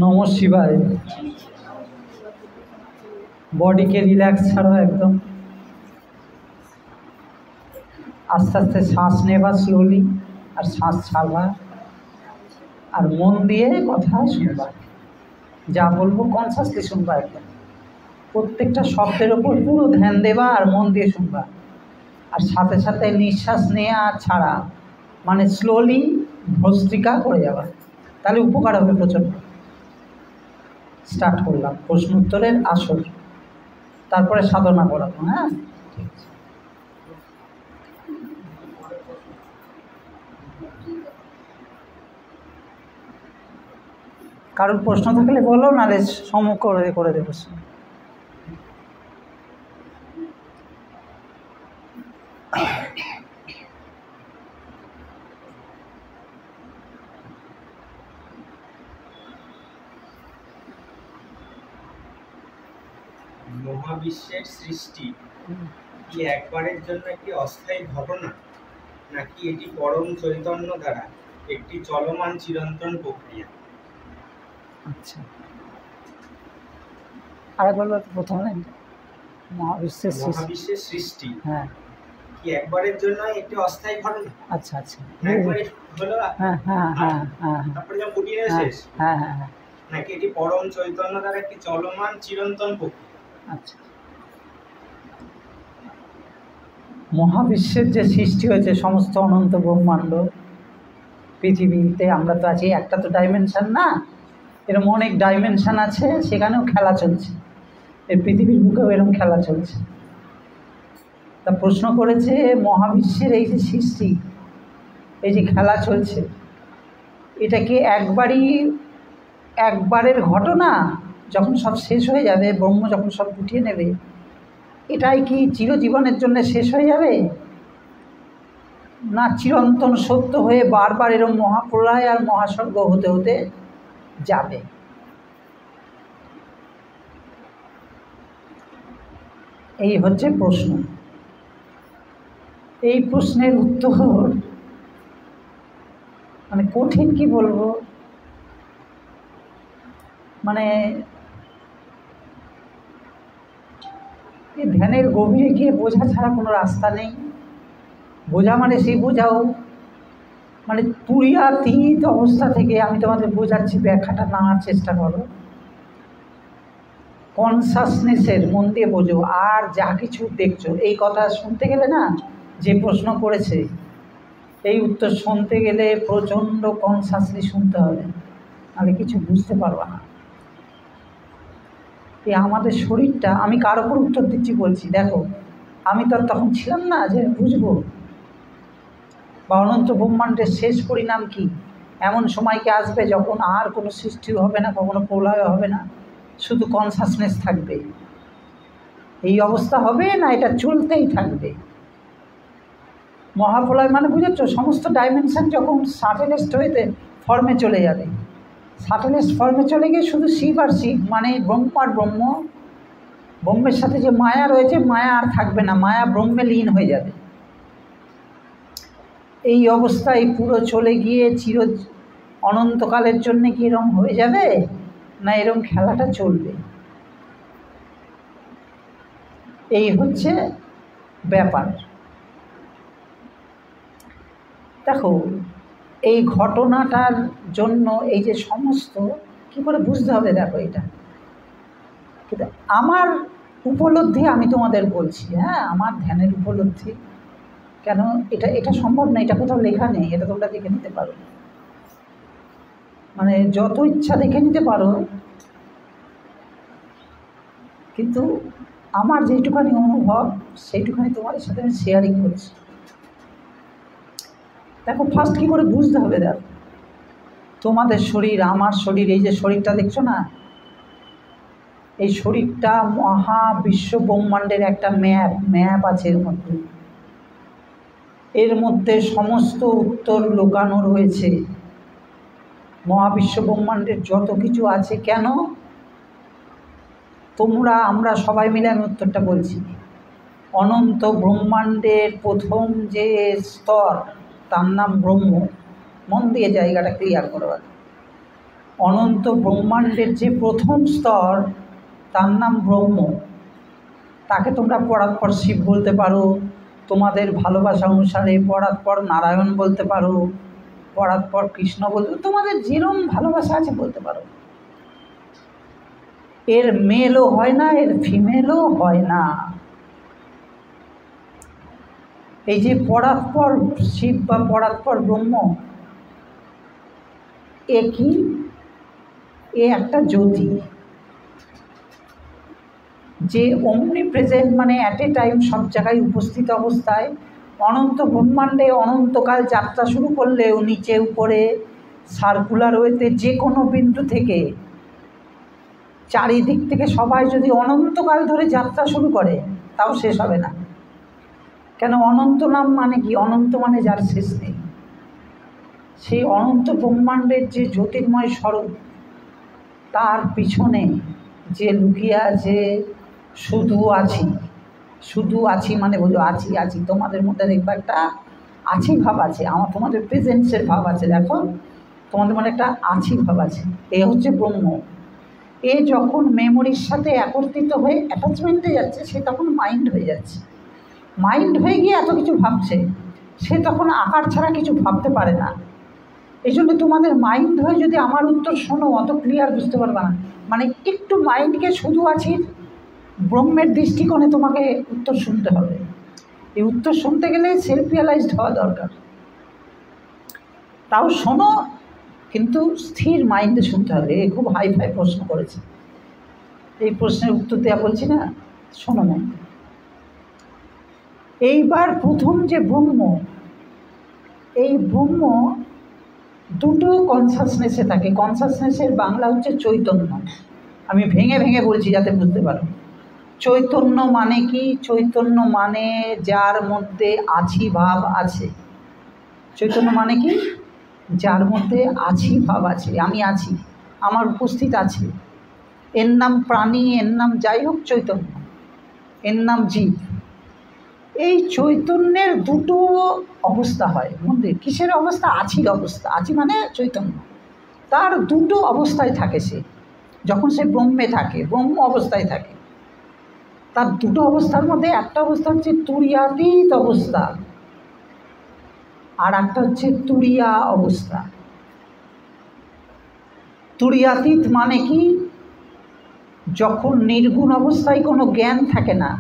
নমঃ শিবায়। বডিকে রিল্যাক্স ছাড়ো একদম। আস্তে আস্তে শ্বাস নেবা স্লোলি, আর শ্বাস ছাড়বা, আর মন দিয়ে কথা শুনবা। যা বলবো কনসাসলি শুনবা একদম। প্রত্যেকটা শব্দের ওপর পুরো ধ্যান দেবা আর মন দিয়ে শুনবা। আর সাথে সাথে নিঃশ্বাস নেওয়া আর ছাড়া, মানে স্লোলি ভস্ত্রিকা করে যাবা, তাহলে উপকার হবে প্রচণ্ড। স্টার্ট করলাম প্রশ্ন উত্তরের আসর, তারপরে সাধনা করাবো। হ্যাঁ, ঠিক আছে। কারোর প্রশ্ন থাকলে বলো, নাহলে সম করে দেবো। মহাবিশ্বের সৃষ্টি কি একবারের জন্য একটি অস্থায়ী ঘটনা, নাকি এটি পরম চৈতন্য দ্বারা একটি চলমান চিরন্তন প্রক্রিয়া? আচ্ছা, আরেকবার প্রথম লাইনটা। মহাবিশ্বের সৃষ্টি হ্যাঁ কি একবারের জন্য একটি অস্থায়ী ঘটনা? আচ্ছা আচ্ছা, একবারে হলো, হ্যাঁ হ্যাঁ হ্যাঁ হ্যাঁ, তারপরে যা ফুটিয়ে শেষ, হ্যাঁ হ্যাঁ হ্যাঁ, নাকি এটি পরম চৈতন্য দ্বারা একটি চলমান চিরন্তন প্রক্রিয়া? আচ্ছা, মহাবিশ্বের যে সৃষ্টি হয়েছে, সমস্ত অনন্ত ব্রহ্মাণ্ড, পৃথিবীতে আমরা তো আছি, একটা তো ডাইমেনশন না, এরকম অনেক ডাইমেনশন আছে, সেখানেও খেলা চলছে। এই পৃথিবীর বুকেও এরকম খেলা চলছে। তা প্রশ্ন করেছে, মহাবিশ্বের এই যে সৃষ্টি, এই যে খেলা চলছে, এটা কি একবারের ঘটনা? যখন সব শেষ হয়ে যাবে, ব্রহ্ম যখন সব গুটিয়ে নেবে, এটাই কি চিরজীবনের জন্য শেষ হয়ে যাবে, না চিরন্তন সত্য হয়ে বারবার এরকম মহাপ্রলয় আর মহাস্বর্গ হতে হতে যাবে? এই হচ্ছে প্রশ্ন। এই প্রশ্নের উত্তর মানে কঠিন, কি বলবো, মানে এই ধ্যানের গভীরে গিয়ে বোঝা ছাড়া কোনো রাস্তা নেই। বোঝা মানে সেই বোঝাও, মানে তুরিয়াতীত অবস্থা থেকে আমি তোমাদের বোঝাচ্ছি, ব্যাখ্যাটা নেওয়ার চেষ্টা করো। কনসাসনেসের মন দিয়ে বোঝো। আর যা কিছু দেখছো, এই কথা শুনতে গেলে না, যে প্রশ্ন করেছে এই উত্তর শুনতে গেলে প্রচণ্ড কনসাসলি শুনতে হবে, নাহলে কিছু বুঝতে পারবা না। এই আমাদের শরীরটা, আমি কার ওপর উত্তর দিচ্ছি বলছি, দেখো আমি তো আর তখন ছিলাম না যে বুঝবো, বা অনন্ত ব্রহ্মাণ্ডের শেষ পরিণাম কি। এমন সময় কি আসবে যখন আর কোনো সৃষ্টি হবে না, কখনো প্রলয় হবে না, শুধু কনসাসনেস থাকবে? এই অবস্থা হবে না, এটা চলতেই থাকবে। মহাপ্রলয় মানে বুঝেছ, সমস্ত ডাইমেনশন যখন সাটেলেস্ট হইতে ফর্মে চলে যাবে, সাটেলেস্ট ফর্মে চলে গিয়ে শুধু শিব আর শিব, মানে ব্রহ্ম আর ব্রহ্ম, ব্রহ্মের সাথে যে মায়া রয়েছে, মায়া আর থাকবে না, মায়া ব্রহ্মে লীন হয়ে যাবে। এই অবস্থায় পুরো চলে গিয়ে অনন্তকালের জন্যে কি এরম হয়ে যাবে, না এরম খেলাটা চলবে? এই হচ্ছে ব্যাপার। দেখো, এই ঘটনাটার জন্য এই যে সমস্ত কি করে বুঝতে হবে, দেখো এটা কিন্তু আমার উপলব্ধি, আমি তোমাদের বলছি। হ্যাঁ, আমার ধ্যানের উপলব্ধি। কেন এটা সম্ভব না, এটা কোথাও লেখা নেই, এটা তোমরা দেখে নিতে পারো, মানে যত ইচ্ছা দেখে নিতে পারো, কিন্তু আমার যেটুখানি অনুভব সেইটুখানি তোমাদের সাথে আমি শেয়ারিং করছি। দেখো, ফার্স্ট কী করে বুঝতে হবে, দেখো তোমাদের শরীর, আমার শরীর, এই যে শরীরটা দেখছো না, এই শরীরটা মহাবিশ্ব ব্রহ্মাণ্ডের একটা ম্যাপ আছে এর মধ্যে। এর মধ্যে সমস্ত উত্তর লুকানো রয়েছে। মহাবিশ্ব ব্রহ্মাণ্ডের যত কিছু আছে, কেন আমরা সবাই মিলে আমি উত্তরটা বলছি। অনন্ত ব্রহ্মাণ্ডের প্রথম যে স্তর, তার নাম ব্রহ্ম। মন দিয়ে জায়গাটা ক্লিয়ার করো। অনন্ত ব্রহ্মাণ্ডের যে প্রথম স্তর তার নাম ব্রহ্ম। তাকে তোমরা পরাৎপর শিব বলতে পারো, তোমাদের ভালোবাসা অনুসারে পরাৎপর নারায়ণ বলতে পারো, পরাৎপর কৃষ্ণ বলতে, তোমাদের যেরকম ভালোবাসা আছে বলতে পারো। এর মেলও হয় না, এর ফিমেলও হয় না। এই যে পরাৎপর শিব বা পরাৎপর ব্রহ্ম, এ কি? এ একটা জ্যোতি, যে অমনি প্রেজেন্ট, মানে অ্যাট এ টাইম সব জায়গায় উপস্থিত অবস্থায় অনন্ত ব্রহ্মাণ্ডে অনন্তকাল যাত্রা শুরু করলেও নিচে উপরে সার্কুলার ওয়েতে যে কোনো বিন্দু থেকে চারিদিক থেকে সবাই যদি অনন্তকাল ধরে যাত্রা শুরু করে তাও শেষ হবে না। কেন? অনন্ত নাম মানে কি? অনন্ত মানে যার শেষ নেই। সেই অনন্ত ব্রহ্মাণ্ডের যে জ্যোতির্ময় স্বরূপ, তার পিছনে যে লুকিয়ে আছে শুধু আছি। শুধু আছি মানে বলো আছি আছি, তোমাদের মধ্যে দেখবে একটা আছি ভাব আছে, আমার তোমাদের প্রেজেন্সের ভাব আছে। দেখো তোমাদের মধ্যে একটা আছি ভাব আছে। এ হচ্ছে ব্রহ্ম। এ যখন মেমোরির সাথে একত্রিত হয়ে অ্যাটাচমেন্টে যাচ্ছে, সে তখন মাইন্ড হয়ে যাচ্ছে। মাইন্ড হয়ে গিয়ে এত কিছু ভাবছে, সে তখন আকার ছাড়া কিছু ভাবতে পারে না। এই জন্য তোমাদের মাইন্ড হয়ে যদি আমার উত্তর শোনো অত ক্লিয়ার বুঝতে পারবে না। মানে একটু মাইন্ডকে শুধু আছি ব্রহ্মের দৃষ্টিকোণে তোমাকে উত্তর শুনতে হবে। এই উত্তর শুনতে গেলে সেলফ রিয়ালাইজড হওয়া দরকার। তাও শোনো, কিন্তু স্থির মাইন্ডে শুনতে হবে। এ খুব হাই ফাই প্রশ্ন করেছে, এই প্রশ্নের উত্তর দেওয়া বলছি না, শোনো না। এইবার প্রথম যে ব্রহ্ম, এই ব্রহ্ম দুটো কনসাসনেসে থাকে। কনসাসনেসের বাংলা হচ্ছে চৈতন্য। আমি ভেঙে ভেঙে বলছি যাতে বুঝতে পারো। চৈতন্য মানে কি? চৈতন্য মানে যার মধ্যে আছি ভাব আছে। চৈতন্য মানে কি? যার মধ্যে আছি ভাব আছে, আমি আছি, আমার উপস্থিত আছে। এর নাম প্রাণী, এর নাম যাই হোক চৈতন্য, এর নাম জীব। এই চৈতন্যের দুটো অবস্থা হয় মধ্যে। কিসের অবস্থা? আছির অবস্থা। আছি মানে চৈতন্য, তার দুটো অবস্থায় থাকে সে। যখন সে ব্রহ্মে থাকে, ব্রহ্ম অবস্থায় থাকে, তার দুটো অবস্থার মধ্যে একটা অবস্থা হচ্ছে তুরিয়াতীত অবস্থা, আর একটা হচ্ছে তুরিয়া অবস্থা। তুরিয়াতীত মানে কি? যখন নির্গুণ অবস্থায় কোনো জ্ঞান থাকে না,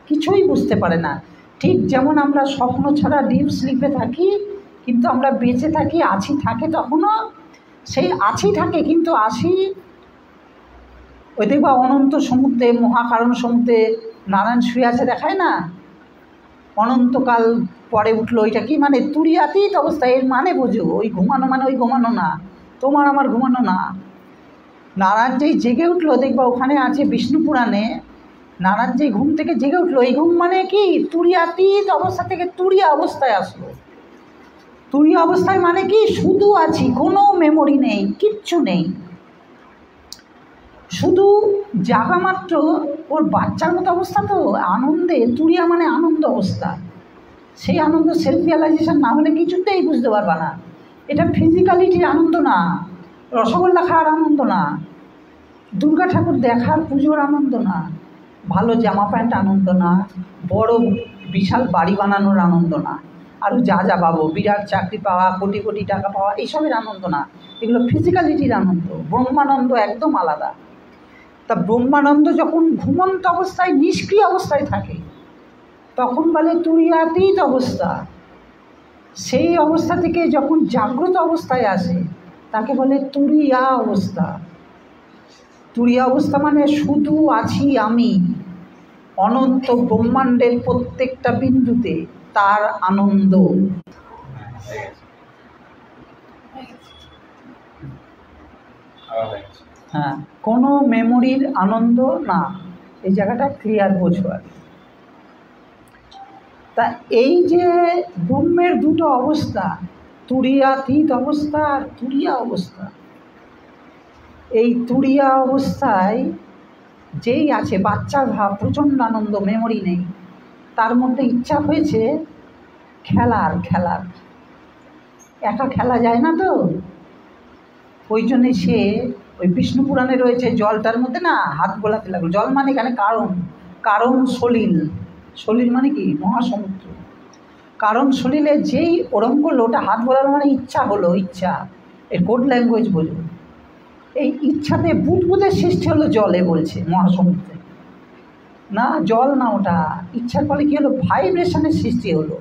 কিছুই বুঝতে পারে না। ঠিক যেমন আমরা স্বপ্ন ছাড়া ডিপ স্লিপে থাকি, কিন্তু আমরা বেঁচে থাকি, আছি থাকে, তখনও সেই আছি থাকে, কিন্তু আছি ওই দেখবা অনন্ত সমুদ্রে, মহাকারণ সমুদ্রে নারায়ণ শুয়ে আছে, দেখায় না? অনন্তকাল পরে উঠলো, ওইটা কি মানে? তুরিয়াতীত অবস্থা। এর মানে বোঝো, ওই ঘুমানো মানে ওই ঘুমানো না, তোমার আমার ঘুমানো না। নারায়ণ যেই জেগে উঠলো, দেখবা ওখানে আছে বিষ্ণু পুরাণে, নারায়ণ যেই ঘুম থেকে জেগে উঠলো, এই ঘুম মানে কি? তুরিয়াতীত অবস্থা থেকে তুরিয়া অবস্থায় আসলো। তুরিয়া অবস্থায় মানে কি? শুধু আছি, কোনো মেমোরি নেই, কিচ্ছু নেই, শুধু জাগা মাত্র। ওর বাচ্চার মতো অবস্থা তো, আনন্দে। তুরিয়া মানে আনন্দ অবস্থা। সেই আনন্দ সেলফ রিয়ালাইজেশন না হলে কিছুতেই বুঝতে পারবা না। এটা ফিজিক্যালিটির আনন্দ না, রসগোল্লা খাওয়ার আনন্দ না, দুর্গা ঠাকুর দেখার পুজোর আনন্দ না, ভালো জামা প্যান্ট আনন্দ না, বড় বিশাল বাড়ি বানানোর আনন্দ না, আরও যা যা পাবো, বিরাট চাকরি পাওয়া, কোটি কোটি টাকা পাওয়া, এইসবের আনন্দ না। এগুলো ফিজিক্যালিটির আনন্দ। ব্রহ্মানন্দ একদম আলাদা। তা ব্রহ্মানন্দ যখন ঘুমন্ত অবস্থায়, নিষ্ক্রিয় অবস্থায় থাকে, তখন বলে তুরিয়াতীত অবস্থা। সেই অবস্থা থেকে যখন জাগ্রত অবস্থায় আসে, তাকে বলে তুরিয়া অবস্থা। তুরিয়া অবস্থা মানে শুধু আছি আমি, অনন্ত ব্রহ্মাণ্ডের প্রত্যেকটা বিন্দুতে তার আনন্দ। হ্যাঁ, কোনো মেমোরির আনন্দ না। এই জায়গাটা ক্লিয়ার বোঝো আর। তা এই যে ব্রহ্মের দুটো অবস্থা, তুরিয়াতীত অবস্থা আর তুরিয়া অবস্থা, এই তুরিয়া অবস্থায় যেই আছে বাচ্চার ভাব, প্রচণ্ড আনন্দ, মেমোরি নেই, তার মধ্যে ইচ্ছা হয়েছে খেলার। একা খেলা যায় না তো, ওই জন্যে সে ওই বিষ্ণু পুরাণে রয়েছে জলটার মধ্যে না হাত গোলাতে লাগলো। জল মানে এখানে কারণ, কারণ সলিল, সলিল মানে কি মহাসমুদ্র। কারণ সলিলে যেই ওরম করলো ওটা হাত গোলালো মানে ইচ্ছা হলো, ইচ্ছা, এর কোড ল্যাঙ্গুয়েজ বোঝো। এই ইচ্ছাতে বুদবুদের সৃষ্টি হলো জলে, বলছে মহাসমুদ্রে। না জল না, ওটা ইচ্ছার ফলে কী হলো, ভাইব্রেশনের সৃষ্টি হলো।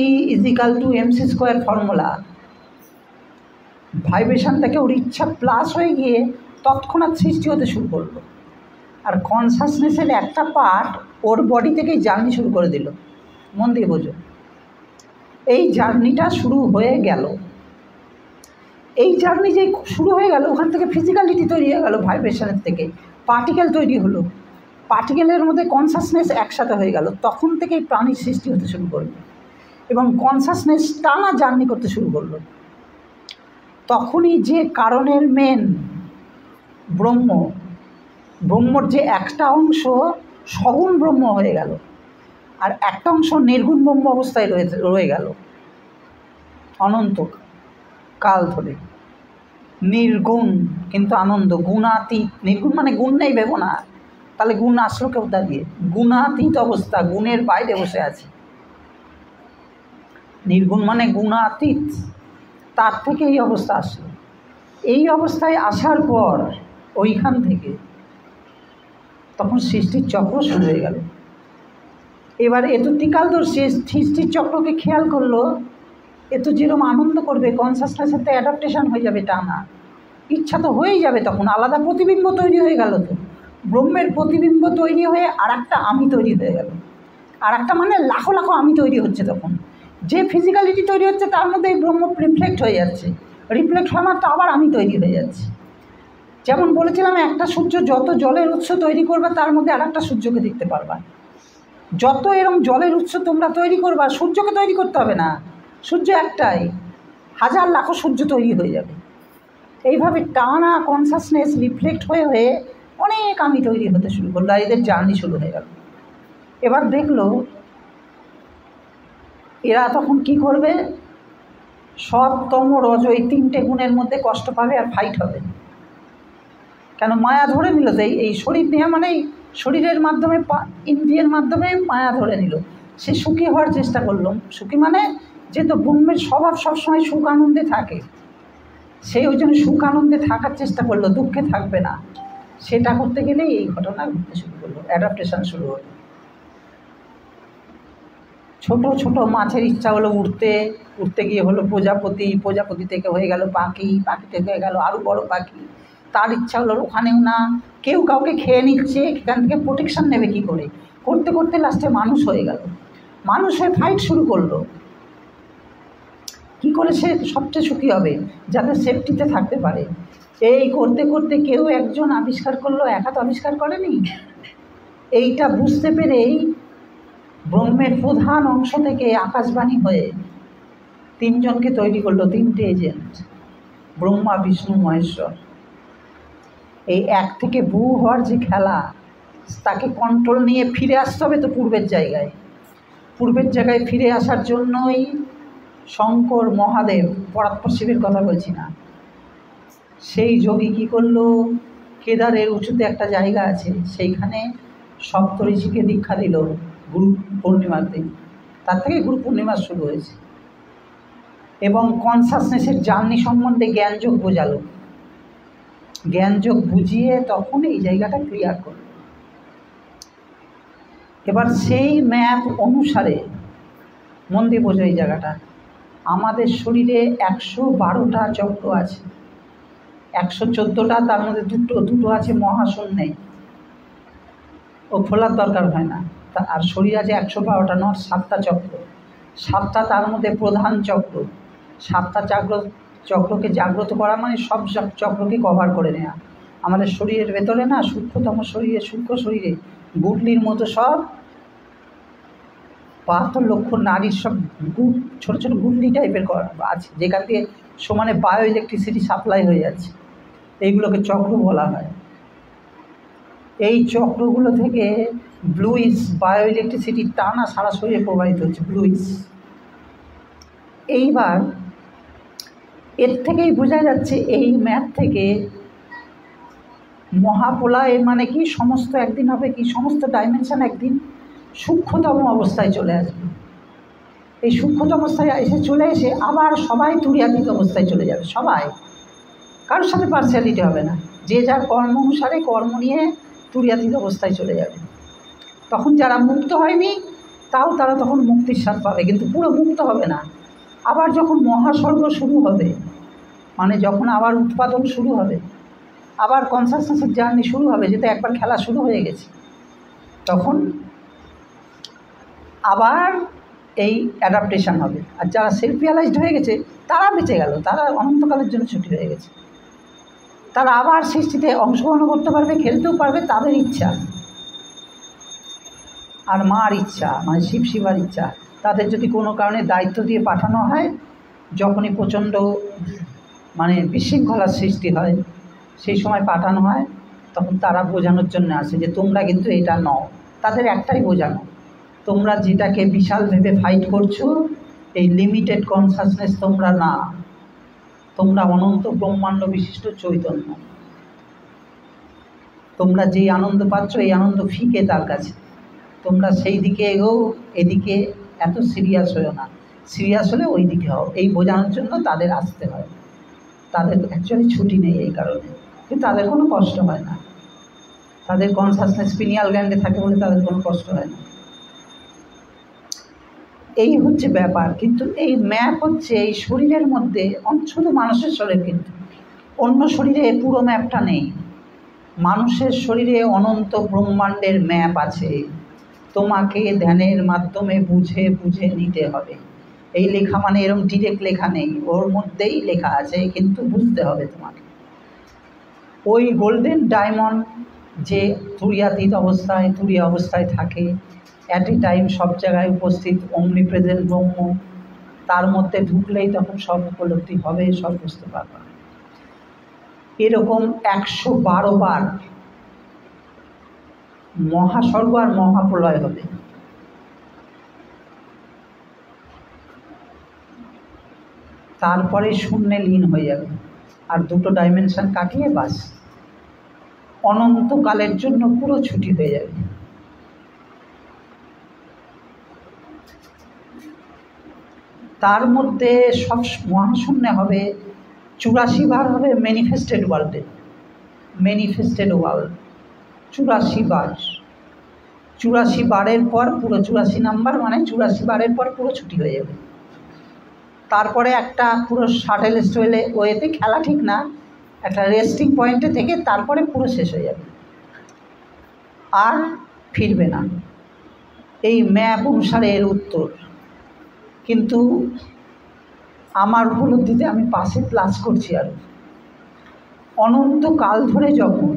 E=mc² ফর্মুলা, ভাইব্রেশন থেকে ওর ইচ্ছা প্লাস হয়ে গিয়ে তৎক্ষণাৎ সৃষ্টি হতে শুরু করলো। আর কনসাসনেসের একটা পার্ট ওর বডি থেকেই জার্নি শুরু করে দিল। মন দিয়ে বোঝো, এই জার্নিটা শুরু হয়ে গেল। এই জার্নি যে শুরু হয়ে গেল, ওখান থেকে ফিজিক্যালিটি তৈরি হয়ে গেল, ভাইব্রেশনের থেকে পার্টিকেল তৈরি হলো, পার্টিকেলের মধ্যে কনসাসনেস একসাথে হয়ে গেল। তখন থেকেই প্রাণীর সৃষ্টি হতে শুরু করলো এবং কনসাসনেস টানা জার্নি করতে শুরু করলো। তখনই যে কারণের মেন ব্রহ্ম, ব্রহ্মর যে একটা অংশ সগুণ ব্রহ্ম হয়ে গেল, আর একটা অংশ নির্গুণ ব্রহ্ম অবস্থায় রয়ে গেল অনন্ত কাল ধরে। নির্গুণ কিন্তু আনন্দ, গুণাতীত। নির্গুণ মানে গুণ নেই ভেবো না, তাহলে গুণ আসলো কেউ দাঁড়িয়ে। গুণাতীত অবস্থা, গুণের বাইরে বসে আছে। নির্গুণ মানে গুণাতীত, তার থেকে এই অবস্থা আসলো। এই অবস্থায় আসার পর ওইখান থেকে তখন সৃষ্টির চক্র শুরু হয়ে গেল। এবার এ তো ত্রিকালদর্শী সৃষ্টির চক্রকে খেয়াল করলো, এ তো যেরকম আনন্দ করবে, কনসাসনেসের সাথে অ্যাডাপ্টেশন হয়ে যাবে টানা, ইচ্ছা তো হয়েই যাবে। তখন আলাদা প্রতিবিম্ব তৈরি হয়ে গেল, তো ব্রহ্মের প্রতিবিম্ব তৈরি হয়ে আর একটা আমি তৈরি হয়ে গেল। আর একটা মানে লাখো লাখো আমি তৈরি হচ্ছে। তখন যে ফিজিক্যালিটি তৈরি হচ্ছে তার মধ্যে এই ব্রহ্ম রিফ্লেক্ট হয়ে যাচ্ছে, রিফ্লেক্ট হওয়ার মাত্র আবার আমি তৈরি হয়ে যাচ্ছে। যেমন বলেছিলাম, একটা সূর্য যত জলের উৎস তৈরি করবে তার মধ্যে আর একটা সূর্যকে দেখতে পারবা। যত এরকম জলের উৎস তোমরা তৈরি করবা, সূর্যকে তৈরি করতে হবে না, সূর্য একটাই, হাজার লাখো সূর্য তৈরি হয়ে যাবে। এইভাবে টানা কনসাসনেস রিফ্লেক্ট হয়ে হয়ে অনেক আমি তৈরি হতে শুরু করলো, আর এদের জার্নি শুরু হয়ে গেল। এবার দেখলো এরা তখন কি করবে, সৎ তম রজ এই তিনটে গুণের মধ্যে কষ্ট পাবে আর ফাইট হবে। কেন মায়া ধরে নিল, তো এই শরীর নেওয়া মানে শরীরের মাধ্যমে ইন্দ্রিয়ের মাধ্যমে মায়া ধরে নিল। সে সুখী হওয়ার চেষ্টা করলো, সুখী মানে যেহেতু ব্রহ্মের স্বভাব সবসময় সুখ আনন্দে থাকে, সেই ওই জন্য সুখ আনন্দে থাকার চেষ্টা করলো, দুঃখে থাকবে না। সেটা করতে গেলেই এই ঘটনা ঘটতে শুরু করলো, অ্যাডাপ্টেশন শুরু হলো। ছোট ছোট মাছের ইচ্ছা হলো উঠতে, উঠতে গিয়ে হলো প্রজাপতি, প্রজাপতি থেকে হয়ে গেল পাখি, পাখি থেকে হয়ে গেল আরও বড় পাখি। তার ইচ্ছা হলো ওখানেও না, কেউ কাউকে খেয়ে নিচ্ছে, এখান থেকে প্রোটেকশন নেবে কী করে, করতে করতে লাস্টে মানুষ হয়ে গেল। মানুষ হয়ে ফাইট শুরু করলো, কী করে সে সবচেয়ে সুখী হবে, যাতে সেফটিতে থাকতে পারে। এই করতে করতে কেউ একজন আবিষ্কার করলো, একা তো আবিষ্কার করেনি। এইটা বুঝতে পেরেই ব্রহ্মের প্রধান অংশ থেকে আকাশবাণী হয়ে তিনজনকে তৈরি করলো, তিনটে এজেন্ট, ব্রহ্মা বিষ্ণু মহেশ্বর। এই এক থেকে বহু হওয়ার যে খেলা, তাকে কন্ট্রোল নিয়ে ফিরে আসতে হবে তো পূর্বের জায়গায়। পূর্বের জায়গায় ফিরে আসার জন্যই শঙ্কর মহাদেব, পরাৎপর শিবের কথা বলছি না, সেই যোগী কী করলো, কেদারের উঁচুতে একটা জায়গা আছে, সেইখানে সপ্তঋষিকে দীক্ষা দিল গুরু পূর্ণিমার দিন। তার থেকে গুরু পূর্ণিমা শুরু হয়েছে। এবং কনসাসনেসের জার্নি সম্বন্ধে জ্ঞানযোগ বোঝালো, জ্ঞানযোগ বুঝিয়ে তখন এই জায়গাটা ক্লিয়ার করল। এবার সেই ম্যাপ অনুসারে, মন দিয়ে বোঝো এই জায়গাটা, আমাদের শরীরে 112টা চক্র আছে, 114টা, তার মধ্যে দুটো আছে মহাশূন্যে, ও খোলার দরকার হয় না। আর শরীর আছে 112টা, নট 7টা চক্র, 7টা তার মধ্যে প্রধান চক্র। 7টা চক্রকে জাগ্রত করা মানে সব চক্রকে কভার করে নেওয়া। আমাদের শরীরের ভেতরে না, সূক্ষ্মতম শরীরে, সূক্ষ্ম শরীরে গুটলির মতো সব 72 লক্ষ নারীর সব ছোটো ছোটো গুটলি টাইপের আছে, যেখান দিয়ে সমানে বায়ো ইলেকট্রিসিটি সাপ্লাই হয়ে যাচ্ছে। এইগুলোকে চক্র বলা হয়। এই চক্রগুলো থেকে ব্লুইস বায়ো ইলেকট্রিসিটি টানা সারা শরীরে প্রবাহিত হচ্ছে। ব্লুইস এইবার এর থেকেই বোঝা যাচ্ছে, এই ম্যাপ থেকে মহাপ্রলয় মানে কি, সমস্ত একদিন হবে কি, সমস্ত ডাইমেনশন একদিন সূক্ষ্মতম অবস্থায় চলে আসবে। এই সূক্ষ্মতম অবস্থায় চলে এসে আবার সবাই তুরিয়াতীত অবস্থায় চলে যাবে। সবাই, কারোর সাথে পার্সিয়ালিটি হবে না, যে যার কর্ম অনুসারে কর্ম নিয়ে তুরিয়াতীত অবস্থায় চলে যাবে। তখন যারা মুক্ত হয়নি তাও তারা তখন মুক্তির স্বাদ পাবে, কিন্তু পুরো মুক্ত হবে না। আবার যখন মহাস্বর্গ শুরু হবে, মানে যখন আবার উৎপাদন শুরু হবে, আবার কনসাসনেসের জার্নি শুরু হবে, যেটা একবার খেলা শুরু হয়ে গেছে, তখন আবার এই অ্যাডাপ্টেশন হবে। আর যারা সেলফ রিয়ালাইজড হয়ে গেছে তারা বেঁচে গেল, তারা অনন্তকালের জন্য ছুটি হয়ে গেছে, তারা আবার সৃষ্টিতে অংশগ্রহণ করতে পারবে, খেলতেও পারবে, তাদের ইচ্ছা আর মার ইচ্ছা, মানে শিবার ইচ্ছা। তাদের যদি কোনো কারণে দায়িত্ব দিয়ে পাঠানো হয়, যখনই প্রচণ্ড মানে বিশৃঙ্খলার সৃষ্টি হয়, সেই সময় পাঠানো হয়, তখন তারা বোঝানোর জন্য আসে যে তোমরা কিন্তু এটা নও। তাদের একটাই বোঝানো, তোমরা যেটাকে বিশাল ভেবে ফাইট করছো, এই লিমিটেড কনসাসনেস তোমরা না, তোমরা অনন্ত ব্রহ্মাণ্ড বিশিষ্ট চৈতন্য। তোমরা যেই আনন্দ পাচ্ছ, এই আনন্দ ফিকে তার কাছে। তোমরা সেই দিকে এগোও, এদিকে এত সিরিয়াস হয়েও না, সিরিয়াস হলে ওই দিকে হও, এই বোঝানোর জন্য তাদের আসতে হয়। তাদের অ্যাকচুয়ালি ছুটি নেই এই কারণে, কিন্তু তাদের কোনো কষ্ট হয় না। তাদের কনসাসনেস পিনিয়াল গ্ল্যান্ডে থাকে বলে তাদের কোনো কষ্ট হয় না। এই হচ্ছে ব্যাপার। কিন্তু এই ম্যাপ হচ্ছে এই শরীরের মধ্যে, শুধু মানুষের শরীর, কিন্তু অন্য শরীরে পুরো ম্যাপটা নেই। মানুষের শরীরে অনন্ত ব্রহ্মাণ্ডের ম্যাপ আছে, তোমাকে ধ্যানের মাধ্যমে বুঝে বুঝে নিতে হবে। এই লেখা মানে এরকম ডিরেক্ট লেখা নেই, ওর মধ্যেই লেখা আছে, কিন্তু বুঝতে হবে তোমাকে। ওই গোল্ডেন ডায়মন্ড যে তুরিয়াতীত অবস্থায়, তুরিয়া অবস্থায় থাকে, অ্যাট এ টাইম সব জায়গায় উপস্থিত অমনি প্রেজেন্ট ব্রহ্ম, তার মধ্যে ঢুকলেই তখন সব উপলব্ধি হবে, সব বুঝতে পারবে। এরকম 112 বার মহাস্বর্গ আর মহাপ্রলয় হবে। তারপরে শূন্যে লীন হয়ে যাবে, আর দুটো ডাইমেনশন কাটিয়ে বাস অনন্তকালের জন্য পুরো ছুটি হয়ে যাবে। তার মধ্যে সব মহাশূন্য হবে, 84 বার হবে ম্যানিফেস্টেড ওয়ার্ল্ডে, ম্যানিফেস্টেড ওয়ার্ল্ড 84 বার। 84 বারের পর পুরো 84 নাম্বার, মানে 84 বারের পর পুরো ছুটি হয়ে যাবে। তারপরে একটা পুরো শাটেল ওয়েতে খেলা ঠিক না, একটা রেস্টিং পয়েন্টে থেকে তারপরে পুরো শেষ হয়ে যাবে, আর ফিরবে না। এই ম্যাপ অনুসারে এর উত্তর। কিন্তু আমার উপলব্ধিতে আমি পাশে ক্লাস করছি, আর অনন্তকাল ধরে যখন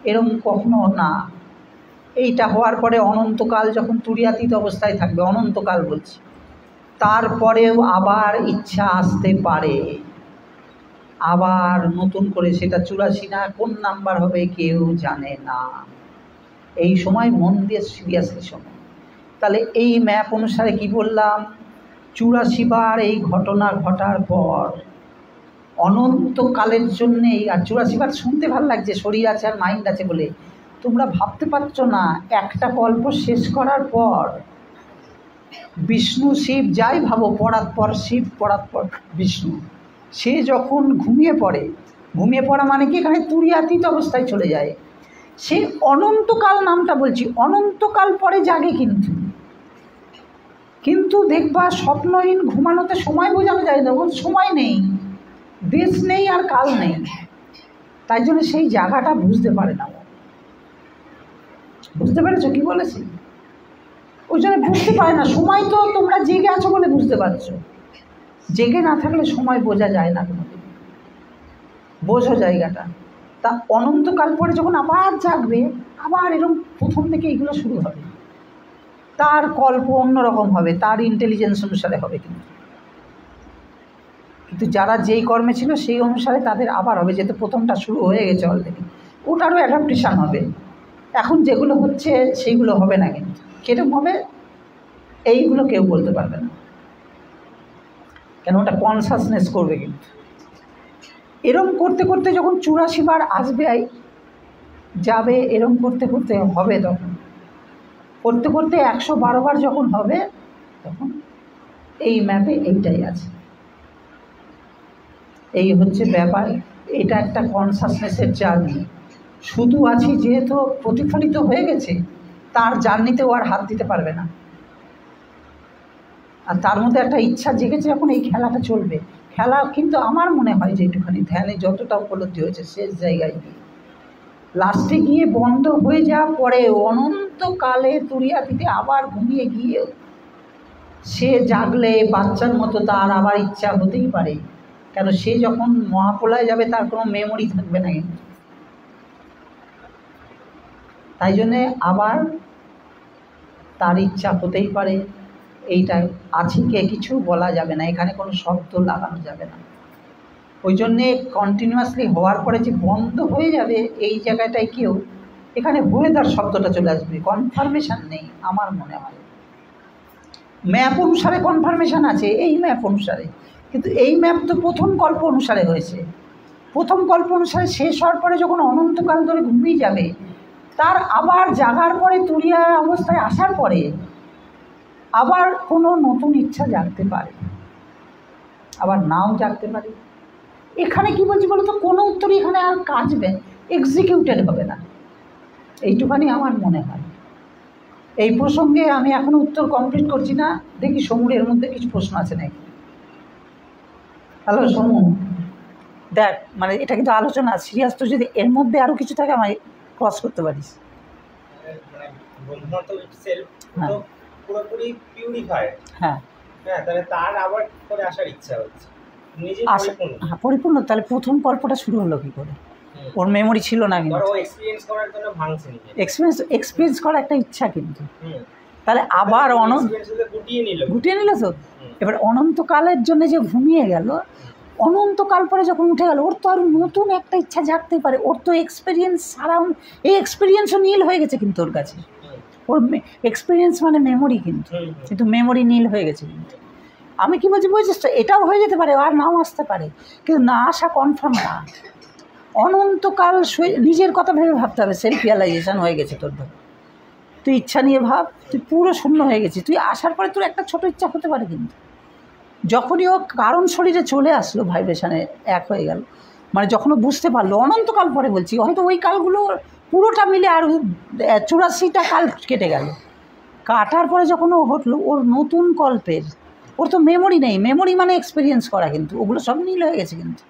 এরকম কখনো না, এইটা হওয়ার পরে অনন্তকাল যখন তুরিয়াতীত অবস্থায় থাকবে, অনন্তকাল বলছি, তারপরেও আবার ইচ্ছা আসতে পারে, আবার নতুন করে, সেটা 84 না কোন নাম্বার হবে কেউ জানে না। এই সময় মন দিয়ে সিরিয়াসলি শোনো। তাহলে এই ম্যাপ অনুসারে কি বললাম, 84 বার এই ঘটনা ঘটার পর অনন্তকালের জন্যেই, আর 84 বার শুনতে ভালো লাগছে, শরীর আছে আর মাইন্ড আছে বলে, তোমরা ভাবতে পারছো না, একটা গল্প শেষ করার পর বিষ্ণু শিব যাই ভাবো, পরাৎপর শিব পরাৎপর বিষ্ণু, সে যখন ঘুমিয়ে পড়ে, ঘুমিয়ে পড়া মানে কি, এখানে তুরিয়াতীত অবস্থায় চলে যায়, সে অনন্তকাল, নামটা বলছি, অনন্তকাল পরে জাগে। কিন্তু দেখবা স্বপ্নহীন ঘুমানোতে সময় বোঝানো যায় না, সময় নেই, দেশ নেই আর কাল নেই, তাই জন্য সেই জায়গাটা বুঝতে পারে না। বুঝতে পেরেছো কি বলেছি? ওই জন্য বুঝতে পারে না, সময় তো তোমরা জেগে আছো বলে বুঝতে পারছো, জেগে না থাকলে সময় বোঝা যায় না কোনোদিন। বোঝো জায়গাটা। তা অনন্তকাল পরে যখন আবার জাগবে, আবার এরকম প্রথম থেকে এগুলো শুরু হবে, তার কল্প অন্যরকম হবে, তার ইন্টেলিজেন্স অনুসারে হবে। কিন্তু যারা যেই কর্মে ছিল সেই অনুসারে তাদের আবার হবে, যেহেতু প্রথমটা শুরু হয়ে গেছে অলরেডি, ওটারও অ্যাডাপ্টেশন হবে। এখন যেগুলো হচ্ছে সেইগুলো হবে না, কিন্তু কিরকম হবে এইগুলো কেউ বলতে পারবে না। কেন ওটা কনসাসনেস করবে। কিন্তু এরম করতে করতে যখন 84 বার আসবে যাবে, এরম করতে করতে হবে, তখন করতে করতে 112 বার যখন হবে তখন এই ম্যাপে এইটাই আছে। এই হচ্ছে ব্যাপার। এটা একটা কনসাসনেসের জার্নি। শুধু আছি যেহেতু প্রতিফলিত হয়ে গেছে, তার জার্নিতেও আর হাত দিতে পারবে না। আর তার মধ্যে একটা ইচ্ছা জেগেছে, যখন এই খেলাটা চলবে। খেলা কিন্তু আমার মনে হয় যে একটুখানি ধ্যানে যতটা উপলব্ধি হয়েছে শেষ জায়গায় গিয়ে, লাস্টে গিয়ে বন্ধ হয়ে যাওয়ার পরে অনন্তকালে তুরিয়াতিতে আবার ঘুমিয়ে গিয়ে সে জাগলে বাচ্চার মতো তার আবার ইচ্ছা হতেই পারে। কেন সে যখন মহাপ্রলয় যাবে তার কোনো মেমোরি থাকবে না। কিন্তু তাই জন্যে আবার তার ইচ্ছা হতেই পারে। এইটা আছে কে কিছু বলা যাবে না, এখানে কোনো শব্দ লাগানো যাবে না। ওই জন্যে কন্টিনিউয়াসলি হওয়ার পরে যে বন্ধ হয়ে যাবে এই জায়গাটায় কেউ এখানে ওয়েদার শব্দটা চলে আসবে, কনফার্মেশন নেই আমার মনে হয়। ম্যাপ অনুসারে কনফার্মেশন আছে, এই ম্যাপ অনুসারে, কিন্তু এই ম্যাপ তো প্রথম কল্প অনুসারে হয়েছে। প্রথম কল্প অনুসারে শেষ হওয়ার পরে যখন অনন্তকাল ধরে ঘুমিয়ে যাবে, তার আবার জাগার পরে তুরিয়া অবস্থায় আসার পরে আবার কোনো নতুন ইচ্ছা জাগতে পারে, আবার নাও জাগতে পারে। এখানে কি বলছি বলো তো, কোনো উত্তরই এখানে আর কাজবে এক্সিকিউটেড হবে না, এইটুখানি আমার মনে হয়। এই প্রসঙ্গে আমি এখনো উত্তর কমপ্লিট করছি না, দেখি সমুর এর মধ্যে কিছু প্রশ্ন আছে নাকি। হ্যালো সমু, দেখ মানে এটা কিন্তু আলোচনা সিরিয়াস, তো যদি এর মধ্যে আরও কিছু থাকে আমায় ক্রস করতে পারিস। হ্যাঁ, পুরোপুরি পিউরিফাই। হ্যাঁ হ্যাঁ, তাহলে তার আবার করে আসার ইচ্ছা হচ্ছে নিজে পরিপূর্ণ। হ্যাঁ পরিপূর্ণ। তাহলে প্রথম গল্পটা শুরু হলো কি করে? ওর মেমোরি ছিল না, কিন্তু ও এক্সপেরিয়েন্স করার জন্য ভাঙছে নিজে। এক্সপেরিয়েন্স করা একটা ইচ্ছা, কিন্তু তাহলে আবার গুটিয়ে নিল তো। এবার অনন্তকালের জন্য যে ঘুমিয়ে গেল, অনন্তকাল পরে যখন উঠে গেল, ওর তো আর নতুন একটা ইচ্ছা জাগতেই পারে। ওর তো এক্সপেরিয়েন্স সারাউন্ড, এই এক্সপেরিয়েন্সও নীল হয়ে গেছে কিন্তু ওর কাছে। ওর এক্সপেরিয়েন্স মানে মেমোরি, কিন্তু মেমোরি নীল হয়ে গেছে। কিন্তু আমি কি বলছি বুঝছিস তো, এটাও হয়ে যেতে পারে, আর নাও আসতে পারে, কিন্তু না আসা কনফার্ম না। অনন্তকাল নিজের কথা ভেবে ভাবতে হবে, সেলফ রিয়ালাইজেশন হয়ে গেছে তোর। ধর তুই ইচ্ছা নিয়ে ভাব, তুই পুরো শূন্য হয়ে গেছিস। তুই আসার পরে তোর একটা ছোট ইচ্ছা হতে পারে, কিন্তু যখনই ও কারণ শরীরে চলে আসলো, ভাইব্রেশনে এক হয়ে গেল, মানে যখন ও বুঝতে পারলো অনন্তকাল পরে, বলছি হয়তো ওই কালগুলো পুরোটা মিলে আর 84টা কাল কেটে গেল। কাটার পরে যখন ও হটলো ওর নতুন কল্পের, ওর তো মেমোরি নেই। মেমোরি মানে এক্সপিরিয়েন্স করা, কিন্তু ওগুলো সব নীল হয়ে গেছে। কিন্তু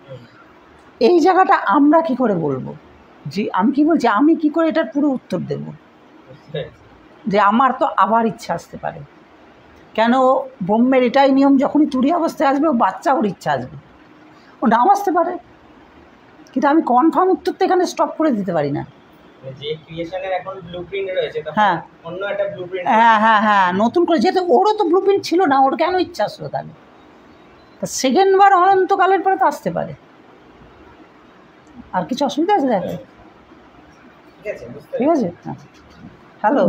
এই জায়গাটা আমরা কি করে বলবো যে, আমি কি বলছি, আমি কি করে এটার পুরো উত্তর দেব যে আমার তো আবার ইচ্ছা আসতে পারে? কেন ব্রহ্মের এটাই নিয়ম, যখনই তুরী অবস্থায় আসবে ও বাচ্চা, ওর ইচ্ছা আসবে, ও নাও আসতে পারে। কিন্তু আমি কনফার্ম উত্তর তো এখানে স্টপ করে দিতে পারি না। যে ক্রিয়েশনের এখন ব্লুপ্রিন্ট রয়েছে, হ্যাঁ অন্য একটা ব্লুপ্রিন্ট, হ্যাঁ নতুন করে, যেহেতু ওরও তো ব্লুপ্রিন্ট ছিল না, ওর কেন ইচ্ছা আসলো? তাহলে সেকেন্ডবার অনন্তকালের পরে তো আসতে পারে। আর কিছু অসুবিধা আছে? দেখ ঠিক আছে। হ্যাঁ হ্যালো,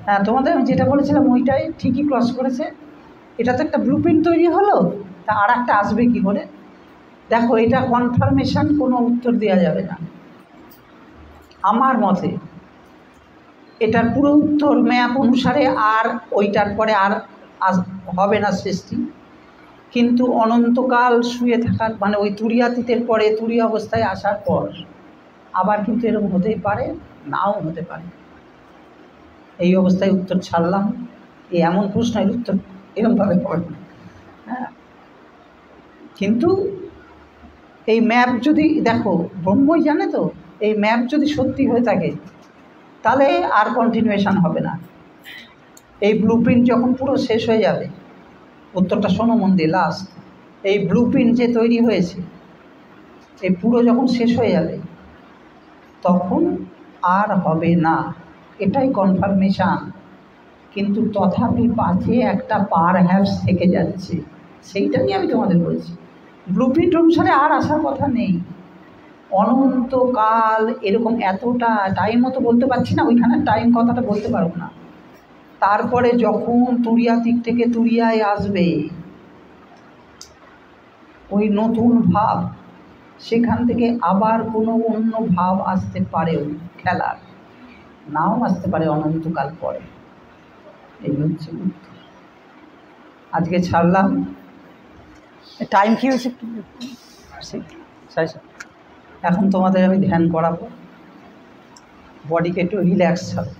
হ্যাঁ তোমাদের আমি যেটা বলেছিলাম ওইটাই ঠিকই ক্রস করেছে। এটা তো একটা ব্লুপ্রিন্ট তৈরি হলো, তা আর একটা আসবে কী করে? দেখো, এটা কনফার্মেশন, কোনো উত্তর দেওয়া যাবে না আমার মতে। এটার পুরো উত্তর ম্যাপ অনুসারে আর ওইটার পরে আর হবে না সৃষ্টি। কিন্তু অনন্তকাল শুয়ে থাকার মানে ওই তুরিয়াতীতের পরে তুরী অবস্থায় আসার পর আবার কিন্তু এরকম হতেই পারে, নাও হতে পারে। এই অবস্থায় উত্তর ছাড়লাম। এই এমন প্রশ্নের উত্তর এরকমভাবে পড়ে। হ্যাঁ, কিন্তু এই ম্যাপ যদি দেখো, ব্রহ্মই জানে তো, এই ম্যাপ যদি সত্যি হয়ে থাকে তাহলে আর কন্টিনিউয়েশন হবে না। এই ব্লুপ্রিন্ট যখন পুরো শেষ হয়ে যাবে, উত্তরটা শোনো মন দিয়ে, লাস্ট এই ব্লুপ্রিন্ট যে তৈরি হয়েছে, এই পুরো যখন শেষ হয়ে যাবে তখন আর হবে না, এটাই কনফার্মেশান। কিন্তু তথাপি পাশে একটা পার হ্যাপস থেকে যাচ্ছে, সেইটা নিয়ে আমি তোমাদের বলছি। ব্লুপ্রিন্ট অনুসারে আর আসার কথা নেই। অনন্তকাল এরকম এতটা টাইম মতো বলতে পারছি না, ওইখানে টাইম কথাটা বলতে পারবো না। তারপরে যখন তুরিয়াতীত থেকে তুরিয়ায় আসবে, ওই নতুন ভাব, সেখান থেকে আবার কোনো অন্য ভাব আসতে পারে, ওই খেলার নাও আসতে পারে অনন্তকাল পরে। এই হচ্ছে বুদ্ধি। আজকে ছাড়লাম। টাইম কি হয়েছে? এখন তোমাদের আমি ধ্যান করাবো। বডিকে একটু রিল্যাক্স ছাড়ো,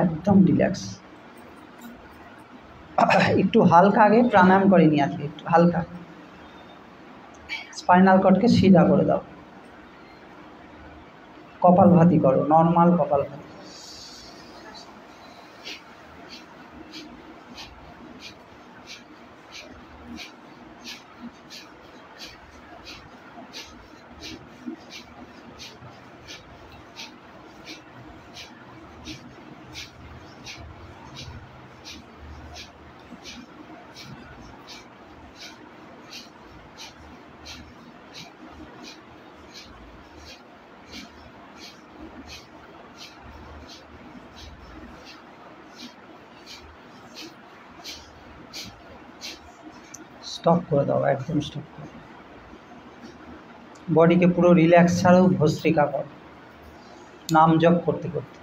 একদম রিল্যাক্স। একটু হালকা আগে প্রাণায়াম করে নিয়ে আসবে, একটু হালকা। স্পাইনাল কর্ডকে সিধা করে দাও, কপালভাতি করো, নর্মাল কপালভাতি। স্টপ করে দাও, একদম স্টপ করে দাও। বডিকে পুরো রিল্যাক্স ছাড়ো, ভস্ত্রিকা করো নাম জপ করতে করতে।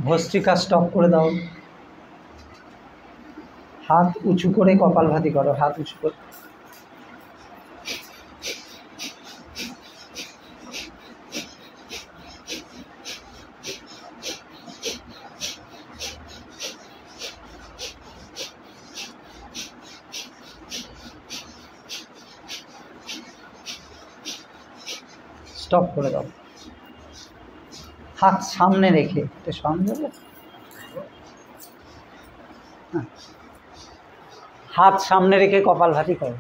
ভস্ত্রিকা স্টপ করে দাও। হাত উঁচু করে কপালভাতি করো, হাত উঁচু করে। স্টপ করে দাও। হাত সামনে রেখে, এটা সামনে হাত সামনে রেখে কপালভাতি করো।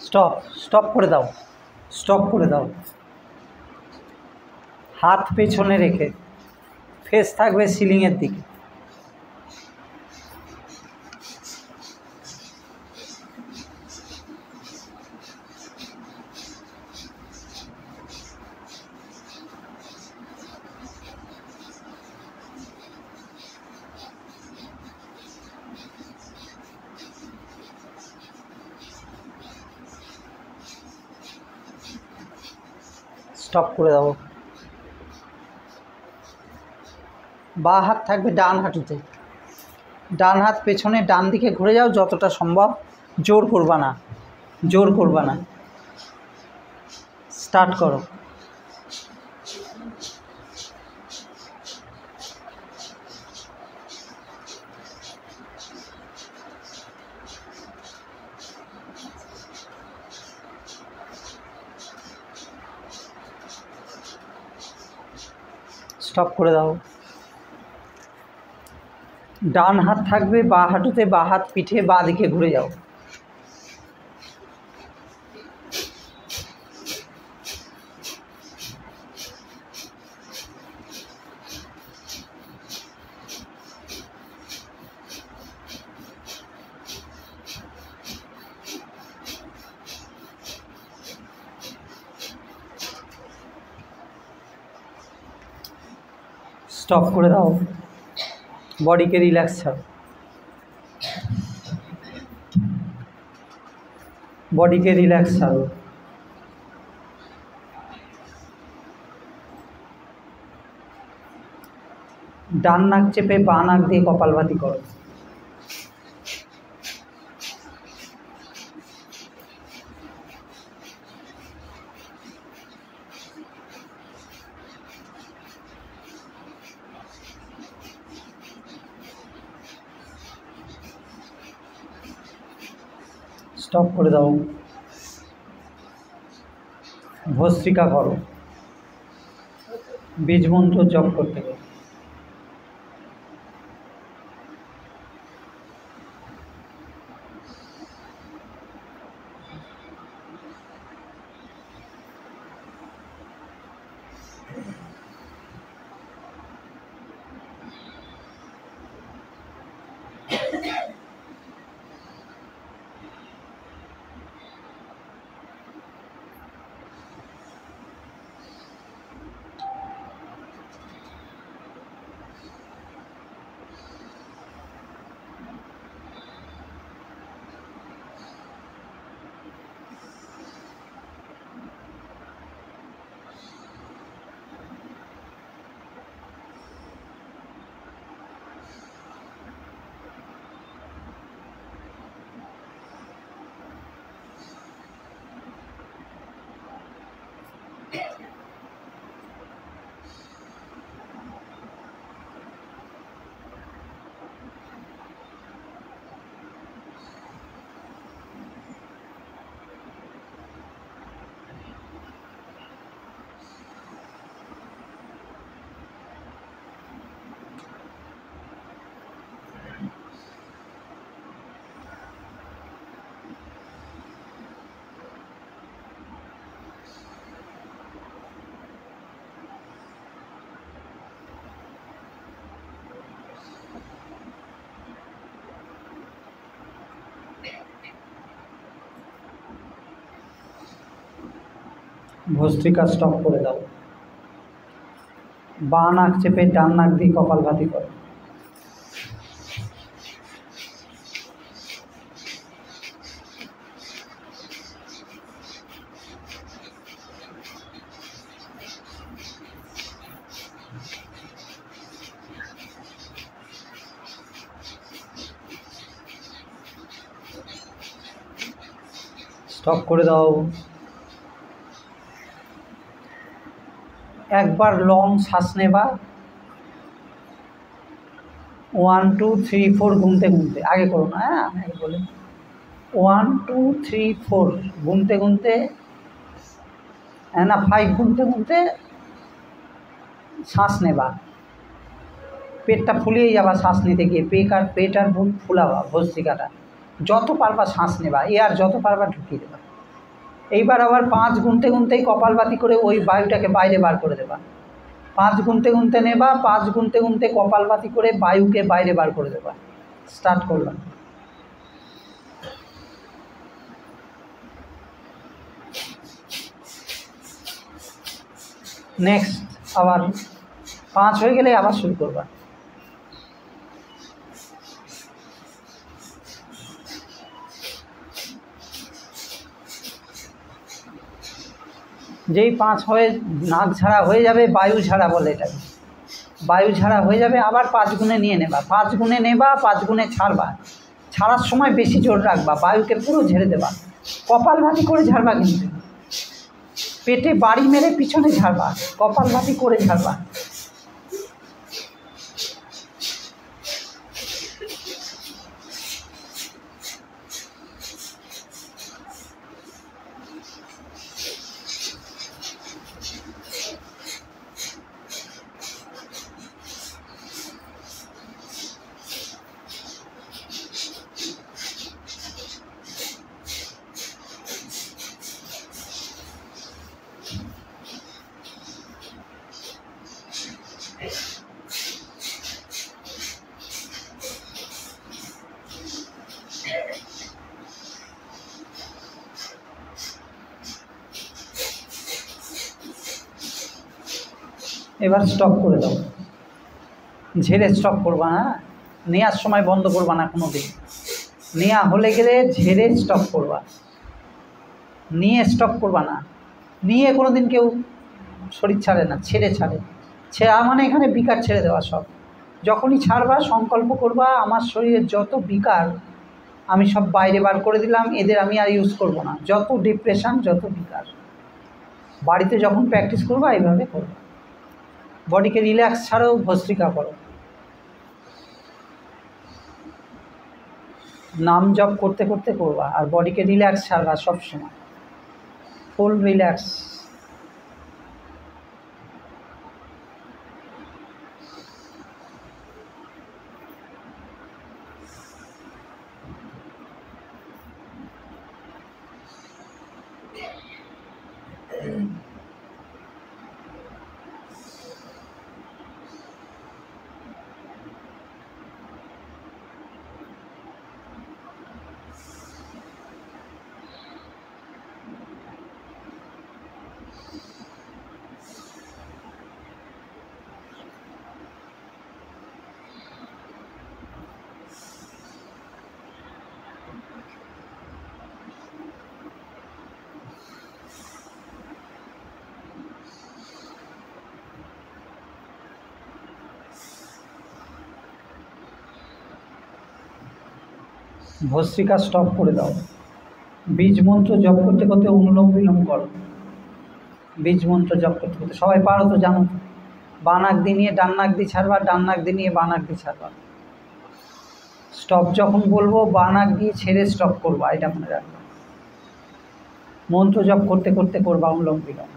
স্টপ, স্টপ করে দাও, স্টপ করে দাও। হাত পেছনে রেখে, ফেস থাকবে সিলিংয়ের দিকে। স্টপ করে দাও। বা হাত থাকবে ডান হাঁটুতে, ডান হাত পেছনে ডান দিকে ঘুরে যাও যতটা সম্ভব। জোর করবা না, জোর করবা না। স্টার্ট করো। স্টপ করে দাও। ডান হাত থাকবে বা হাঁটুতে, বা হাত পিঠে, বা দিকে ঘুরে যাও। স্টপ করে দাও। বডিকে রিল্যাক্স ছাড়ো, বডিকে রিল্যাক্স ছাড়ো। ডান নাক চেপে বা নাক দিয়ে কপালভাতি করো। স্টপ করে দাও। ভস্ত্রিকা করো, বীজ মন্ত্র জপ করতে গেলে। ভস্ত্রিকা স্টপ করে দাও। বাঁ নাক চেপে ডান নাক দিয়ে কপালভাতি করো। স্টপ করে দাও। একবার লং শ্বাস নেবা, 1 2 3 4 গুনতে গুনতে, আগে করো না, হ্যাঁ আমি বলি 1 2 3 4 গুনতে গুনতে, হ্যাঁ না 5 গুনতে গুনতে শ্বাস নেবা। পেটটা ফুলিয়ে যাবা শ্বাস নিতে গিয়ে, পেট আর বুক ফুলাবা। ভস্ত্রিকাটা যত পারবা শ্বাস নেবা, আর যত পারবা ঢুকিয়ে দেবা। এইবার আবার 5 গুনতে গুনতেই কপালভাতি করে ওই বায়ুটাকে বাইরে বার করে দেবা। 5 গুনতে গুনতে নেবা, 5 গুনতে গুনতে কপালভাতি করে বায়ুকে বাইরে বার করে দেবা। স্টার্ট করলাম। নেক্সট আবার 5 হয়ে গেলে আবার শুরু করবা। যেই 5 হয়ে নাক ঝাড়া হয়ে যাবে, বায়ু ঝাড়া বলে এটাকে, বায়ু ঝাড়া হয়ে যাবে, আবার 5 গুণে নিয়ে নেবা। 5 গুণে নেবা, 5 গুণে ছাড়বা। ছাড়ার সময় বেশি জোর রাখবা, বায়ুকে পুরো ঝেড়ে দেবা। কপালভাতি করে ঝাড়বা, কিন্তু পেটে বাড়ি মেরে পিছনে ঝাড়বা, কপালভাতি করে ঝাড়বা। এবার স্টপ করে দাও। ঝেড়ে স্টপ করবা না, নেওয়ার সময় বন্ধ করবা না কোনো দিন। নেওয়া হলে গেলে ঝেড়ে স্টপ করবা, নিয়ে স্টপ করবা না। নিয়ে কোনো দিন কেউ শরীর ছাড়ে না, ছেড়ে ছাড়ে। ছেড়া মানে এখানে বিকার ছেড়ে দেওয়া সব। যখনই ছাড়বা সংকল্প করবা, আমার শরীরের যত বিকার আমি সব বাইরে বার করে দিলাম, এদের আমি আর ইউজ করব না। যত ডিপ্রেশন, যত বিকার, বাড়িতে যখন প্র্যাকটিস করবা এইভাবে করবা। বডিকে রিল্যাক্স ছাড়াও ভস্ত্রিকা করো। নাম জপ করতে করতে করবা, আর বডিকে রিল্যাক্স ছাড়বা সবসময়, ফুল রিল্যাক্স। ভস্ত্রিকা স্টপ করে দাও। বীজ মন্ত্র জপ করতে করতে অনুলোম বিলোম করো। বীজ মন্ত্র জপ করতে করতে সবাই পারো তো, জানো। বাঁ নাক দিয়ে নিয়ে ডান নাক দিয়ে ছাড়বা, ডান নাক দিয়ে নিয়ে বাঁ নাক দিয়ে ছাড়বা। স্টপ যখন বলবো বাঁ নাক দিয়ে ছেড়ে স্টপ করবা, এটা মনে রাখবা। মন্ত্র জপ করতে করতে করবা অনুলোম বিলোম।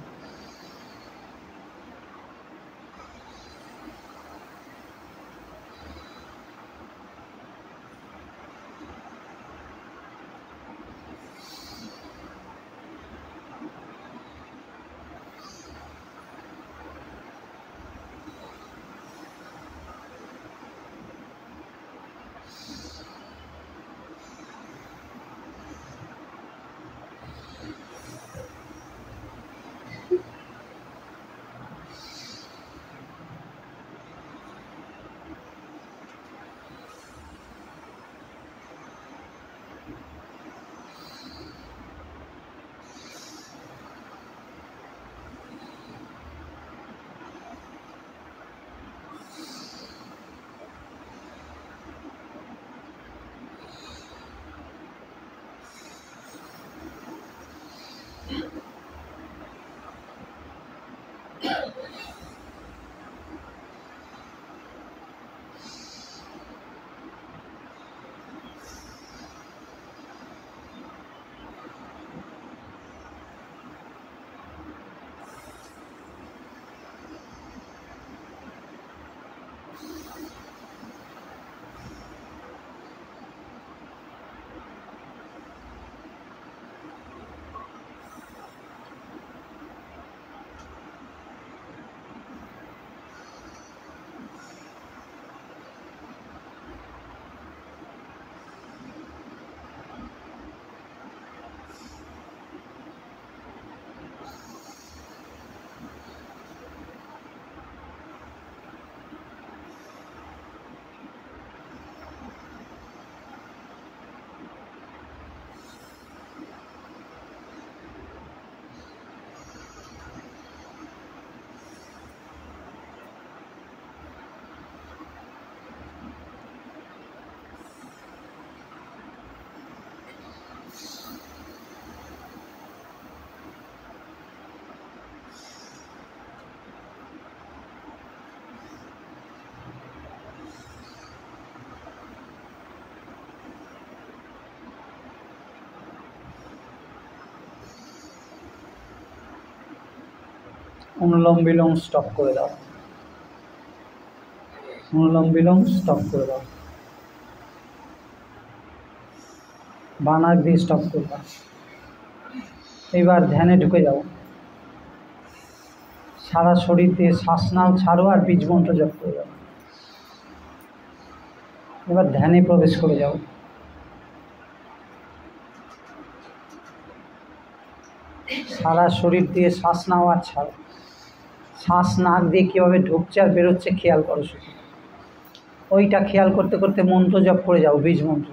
অনুলোম বিলোম স্টপ করে দাও। অনুলোম বিলোম স্টপ করে দাও। বাঁ নাক দিয়ে স্টপ করবা। এবার ধ্যানে ঢুকে যাও। সারা শরীর দিয়ে শ্বাস নাও, ছাড়ো, আর বীজ মন্ত্র জপ করে যাও। এবার ধ্যানে প্রবেশ করে যাও। সারা শরীর দিয়ে শ্বাস নাও আর ছাড়ো। শ্বাস নাক দিয়ে কীভাবে ঢুকছে আর বেরোচ্ছে খেয়াল করো শুধু। ওইটা খেয়াল করতে করতে মন্ত্র জপ করে যাও, বীজ মন্ত্র।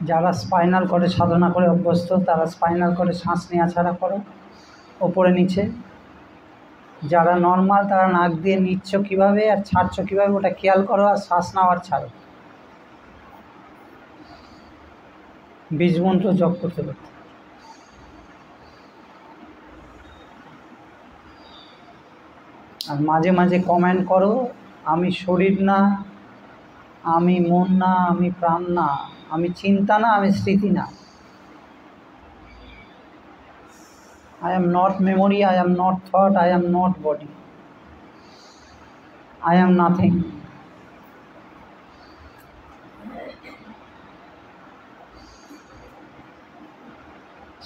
যারা স্পাইনাল করে সাধনা করে অভ্যস্ত তারা স্পাইনাল করে শ্বাস নেওয়া ছাড়া করো ওপরে নিচে। যারা নর্মাল তারা নাক দিয়ে নিচ্ছ কীভাবে আর ছাড়ছো কীভাবে ওটা খেয়াল করো, আর শ্বাস নেওয়ার ছাড়ো। বীজ মন্ত্র জপ করতে করতে। আর মাঝে মাঝে কমেন্ট করো, আমি শরীর না, আমি মন না, আমি প্রাণ না, আমি চিন্তা না, আমি স্মৃতি না। I am not memory, I am not thought, I am not body. I am nothing.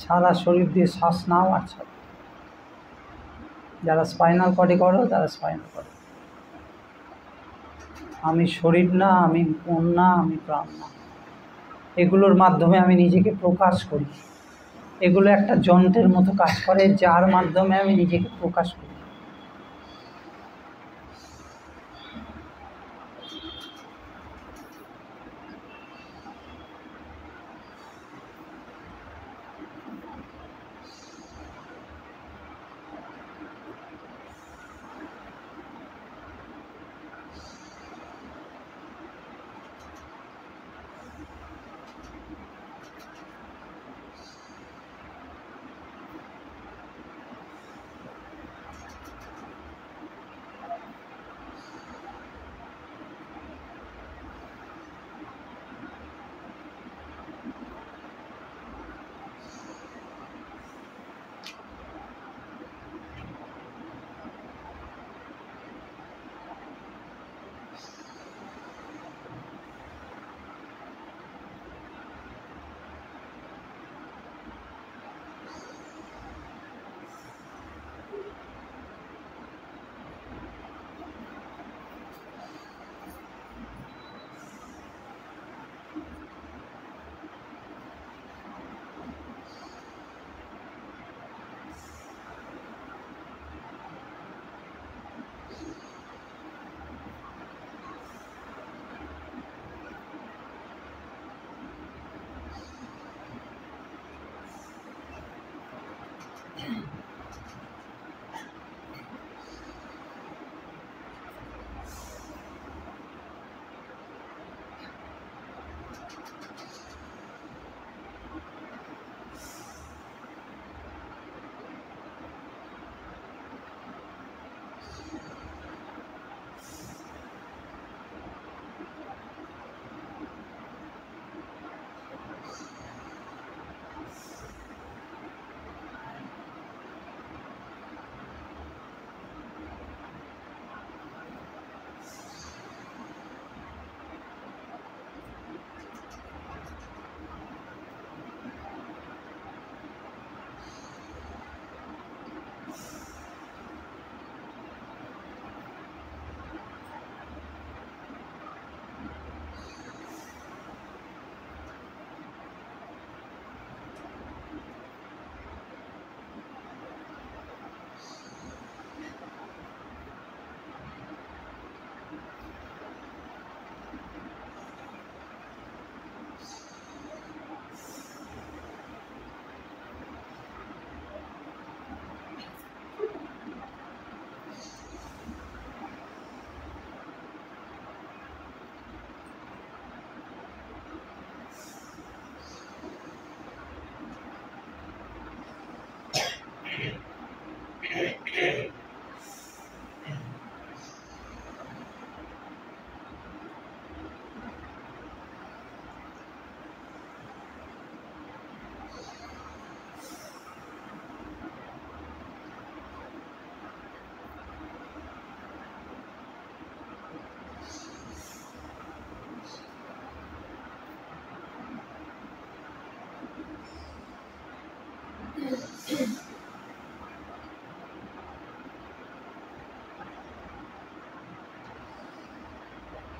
সারা শরীর দিয়ে শ্বাস নাও আর ছাড়ো। যারা স্পাইনাল কর্ডে করো তারা স্পাইনাল করো। আমি শরীর না, আমি মন না, আমি প্রাণ না। এগুলোর মাধ্যমে আমি নিজেকে প্রকাশ করি। এগুলো একটা যন্ত্রের মতো কাজ করে, যার মাধ্যমে আমি নিজেকে প্রকাশ করি।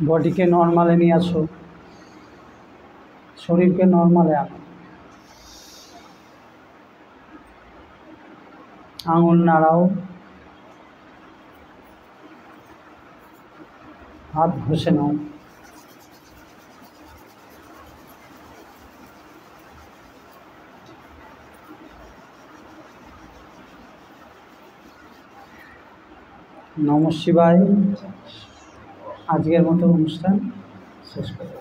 বডিকে নর্মালে নিয়ে আসো, শরীরকে নর্মালে আনো। আঙুল নাড়াও, হাত ঘষে নাও। নমঃ শিবায়। আজকের মতো অনুষ্ঠান শেষ করব।